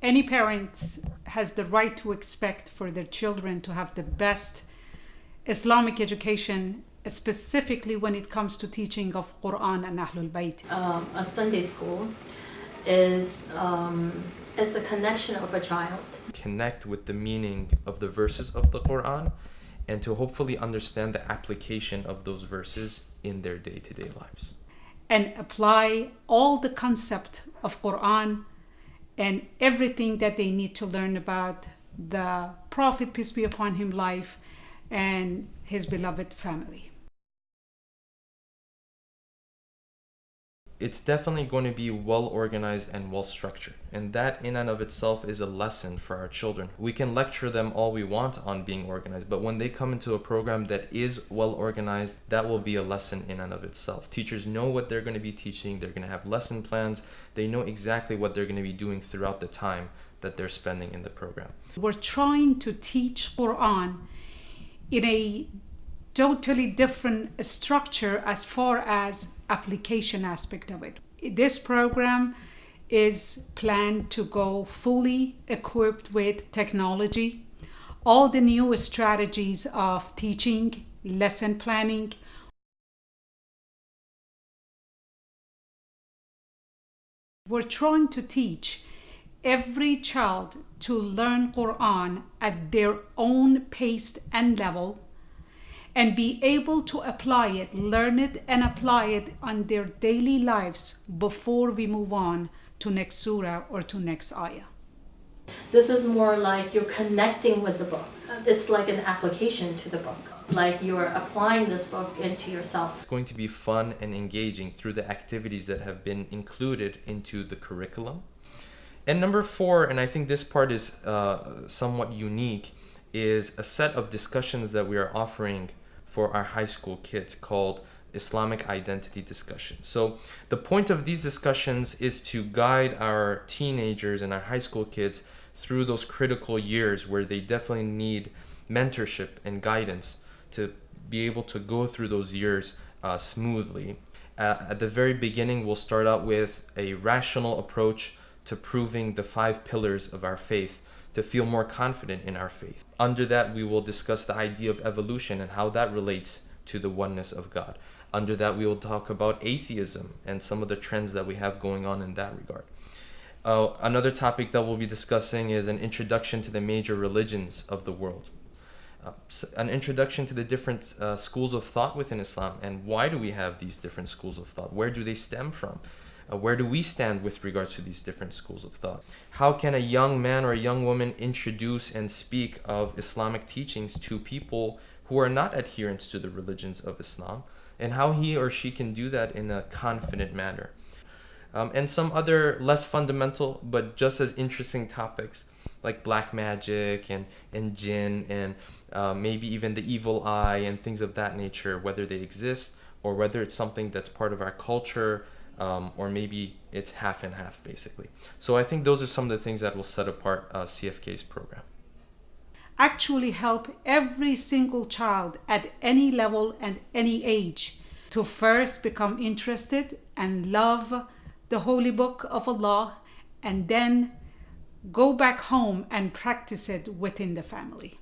Any parent has the right to expect for their children to have the best Islamic education, specifically when it comes to teaching of Quran and Ahlul Bayt. A Sunday school is the connection of a child. Connect with the meaning of the verses of the Quran and to hopefully understand the application of those verses in their day-to-day lives. And apply all the concept of Quran and everything that they need to learn about the Prophet, peace be upon him, life and his beloved family. It's definitely going to be well organized and well structured, and that in and of itself is a lesson for our children. We can lecture them all we want on being organized, but when they come into a program that is well organized, that will be a lesson in and of itself. Teachers know what they're going to be teaching, they're going to have lesson plans, they know exactly what they're going to be doing throughout the time that they're spending in the program. We're trying to teach Quran in a totally different structure as far as application aspect of it. This program is planned to go fully equipped with technology, all the new strategies of teaching, lesson planning. We're trying to teach every child to learn Quran at their own pace and level, and be able to apply it, learn it and apply it on their daily lives before we move on to next surah or to next ayah. This is more like you're connecting with the book. It's like an application to the book. Like you're applying this book into yourself. It's going to be fun and engaging through the activities that have been included into the curriculum. And number 4, and I think this part is somewhat unique, is a set of discussions that we are offering for our high school kids called Islamic Identity Discussion. So the point of these discussions is to guide our teenagers and our high school kids through those critical years where they definitely need mentorship and guidance to be able to go through those years smoothly. At the very beginning, we'll start out with a rational approach to proving the 5 pillars of our faith, to feel more confident in our faith. Under that, we will discuss the idea of evolution and how that relates to the oneness of God. Under that, we will talk about atheism and some of the trends that we have going on in that regard. Another topic that we'll be discussing is an introduction to the major religions of the world. An introduction to the different schools of thought within Islam, and why do we have these different schools of thought? Where do they stem from? Where do we stand with regards to these different schools of thought? How can a young man or a young woman introduce and speak of Islamic teachings to people who are not adherents to the religions of Islam, and how he or she can do that in a confident manner? And some other less fundamental but just as interesting topics like black magic and jinn and maybe even the evil eye and things of that nature, whether they exist or whether it's something that's part of our culture, or maybe it's half and half basically. So I think those are some of the things that will set apart CFK's program. Actually help every single child at any level and any age to first become interested and love the Holy Book of Allah, and then go back home and practice it within the family.